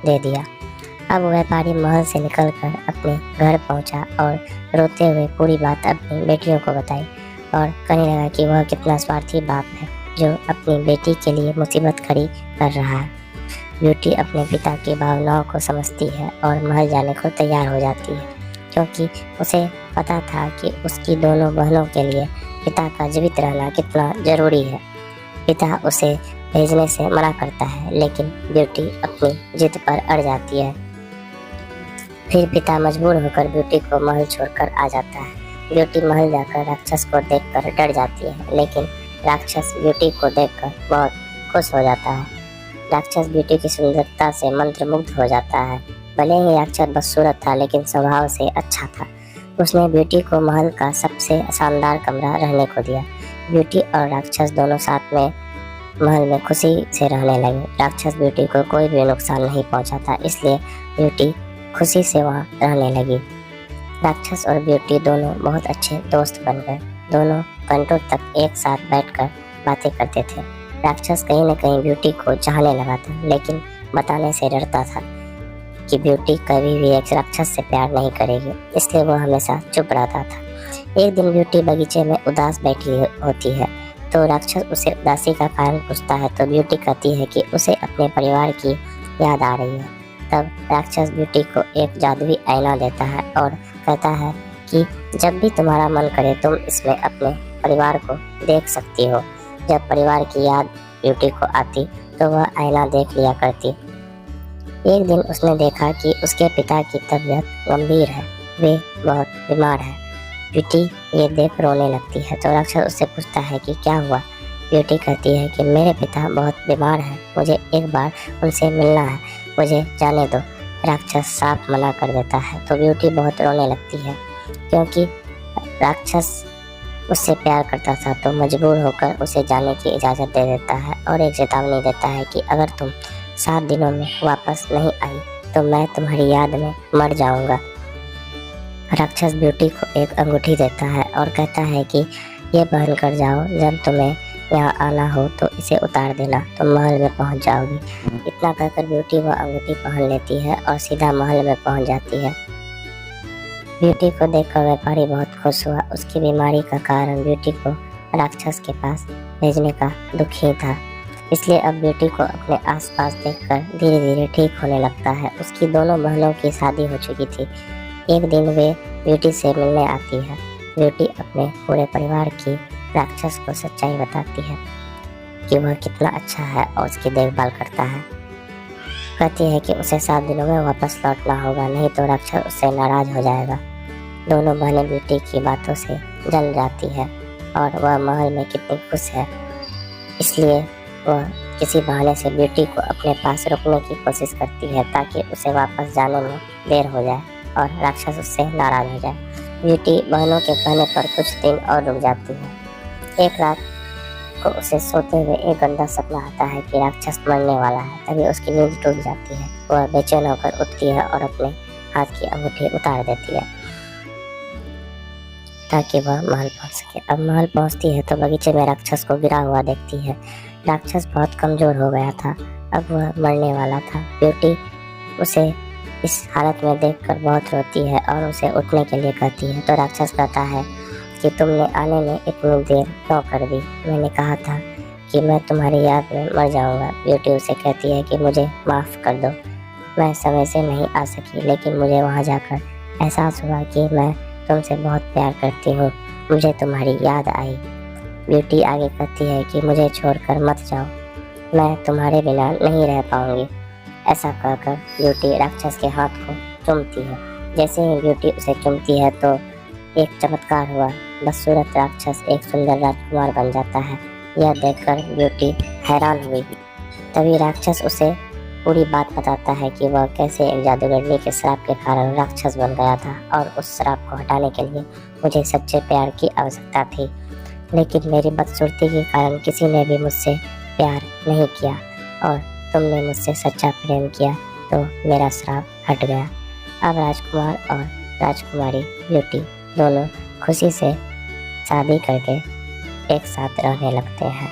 दे दिया। अब व्यापारी महल से निकलकर अपने घर पहुंचा और रोते हुए पूरी बात अपनी बेटियों को बताई और कहने लगा कि वह कितना स्वार्थी बाप है जो अपनी बेटी के लिए मुसीबत खड़ी कर रहा है। ब्यूटी अपने पिता की भावनाओं को समझती है और महल जाने को तैयार हो जाती है, क्योंकि उसे पता था कि उसकी दोनों बहनों के लिए पिता का जीवित रहना कितना जरूरी है। पिता उसे भेजने से मना करता है, लेकिन ब्यूटी अपनी जिद पर अड़ जाती है। फिर पिता मजबूर होकर ब्यूटी को महल छोड़कर आ जाता है। ब्यूटी महल जाकर राक्षस को देखकर डर जाती है, लेकिन राक्षस ब्यूटी को देखकर बहुत खुश हो जाता है। राक्षस ब्यूटी की सुंदरता से मंत्रमुग्ध हो जाता है। भले ही राक्षस बदसूरत था, लेकिन स्वभाव से अच्छा था। उसने ब्यूटी को महल का सबसे शानदार कमरा रहने को दिया। ब्यूटी और राक्षस दोनों साथ में महल में खुशी से रहने लगे। राक्षस ब्यूटी को कोई भी नुकसान नहीं पहुंचाता, इसलिए ब्यूटी खुशी से वहाँ रहने लगी। राक्षस और ब्यूटी दोनों बहुत अच्छे दोस्त बन गए। दोनों घंटों तक एक साथ बैठकर बातें करते थे। राक्षस कहीं न कहीं ब्यूटी को चाहने लगा था, लेकिन बताने से डरता था कि ब्यूटी कभी भी एक राक्षस से प्यार नहीं करेगी, इसलिए वो हमेशा चुप रहता था। एक दिन ब्यूटी बगीचे में उदास बैठी होती है, तो राक्षस उसे उदासी का कारण पूछता है, तो ब्यूटी कहती है कि उसे अपने परिवार की याद आ रही है। तब राक्षस ब्यूटी को एक जादुई आईना देता है और कहता है कि जब भी तुम्हारा मन करे तुम इसमें अपने परिवार को देख सकती हो। जब परिवार की याद ब्यूटी को आती तो वह आईना देख लिया करती। एक दिन उसने देखा कि उसके पिता की तबीयत गंभीर है, वे बहुत बीमार है। ब्यूटी ये देख रोने लगती है, तो राक्षस उससे पूछता है कि क्या हुआ। ब्यूटी कहती है कि मेरे पिता बहुत बीमार हैं, मुझे एक बार उनसे मिलना है, मुझे जाने दो। राक्षस साफ मना कर देता है, तो ब्यूटी बहुत रोने लगती है, क्योंकि राक्षस उससे प्यार करता था, तो मजबूर होकर उसे जाने की इजाज़त दे देता है और एक चेतावनी देता है कि अगर तुम 7 दिनों में वापस नहीं आई तो मैं तुम्हारी याद में मर जाऊंगा। राक्षस ब्यूटी को एक अंगूठी देता है और कहता है कि ये पहन कर जाओ, जब तुम्हें यहाँ आना हो तो इसे उतार देना, तुम महल में पहुँच जाओगी। इतना कहकर ब्यूटी वह अंगूठी पहन लेती है और सीधा महल में पहुँच जाती है। ब्यूटी को देखकर व्यापारी बहुत खुश हुआ। उसकी बीमारी का कारण ब्यूटी को राक्षस के पास भेजने का दुख ही था, इसलिए अब ब्यूटी को अपने आसपास देखकर धीरे धीरे ठीक होने लगता है। उसकी दोनों बहनों की शादी हो चुकी थी। एक दिन वे ब्यूटी से मिलने आती है। ब्यूटी अपने पूरे परिवार की राक्षस को सच्चाई बताती है कि वह कितना अच्छा है और उसकी देखभाल करता है। कहती है कि उसे 7 दिनों में वापस लौटना होगा, नहीं तो राक्षस उससे नाराज हो जाएगा। दोनों बहनें ब्यूटी की बातों से जल जाती है और वह महल में कितनी खुश है, इसलिए वह किसी बहाने से ब्यूटी को अपने पास रोकने की कोशिश करती है ताकि उसे वापस जाने में देर हो जाए और राक्षस उससे नाराज हो जाए। ब्यूटी बहनों के कहने पर कुछ दिन और रुक जाती है। एक रात को उसे सोते हुए एक गंदा सपना आता है कि राक्षस मरने वाला है। तभी उसकी नींद टूट जाती है। वह बेचैन होकर उठती है और अपने हाथ की अंगूठी उतार देती है ताकि वह महल पहुंच सके। अब महल पहुंचती है तो बगीचे में राक्षस को गिरा हुआ देखती है। राक्षस बहुत कमजोर हो गया था, अब वह मरने वाला था। ब्यूटी उसे इस हालत में देखकर बहुत रोती है और उसे उठने के लिए कहती है, तो राक्षस कहता है कि तुमने आने में इतनी देर क्यों कर दी, मैंने कहा था कि मैं तुम्हारी याद में मर जाऊंगा। ब्यूटी उसे कहती है कि मुझे माफ़ कर दो, मैं समय से नहीं आ सकी, लेकिन मुझे वहाँ जाकर एहसास हुआ कि मैं तुमसे बहुत प्यार करती हूँ, मुझे तुम्हारी याद आई। ब्यूटी आगे कहती है कि मुझे छोड़कर मत जाओ, मैं तुम्हारे बिना नहीं रह पाऊंगी। ऐसा कहकर ब्यूटी राक्षस के हाथ को चूमती है। जैसे ही ब्यूटी उसे चूमती है तो एक चमत्कार हुआ, बदसूरत राक्षस एक सुंदर राजकुमार बन जाता है। यह देखकर ब्यूटी हैरान हुई। तभी राक्षस उसे पूरी बात बताता है कि वह कैसे एक जादूगरनी के श्राप के कारण राक्षस बन गया था और उस श्राप को हटाने के लिए मुझे सच्चे प्यार की आवश्यकता थी, लेकिन मेरी बदसूरती के कारण किसी ने भी मुझसे प्यार नहीं किया और तुमने मुझसे सच्चा प्रेम किया तो मेरा श्राप हट गया। अब राजकुमार और राजकुमारी ब्यूटी दोनों खुशी से शादी करके एक साथ रहने लगते हैं।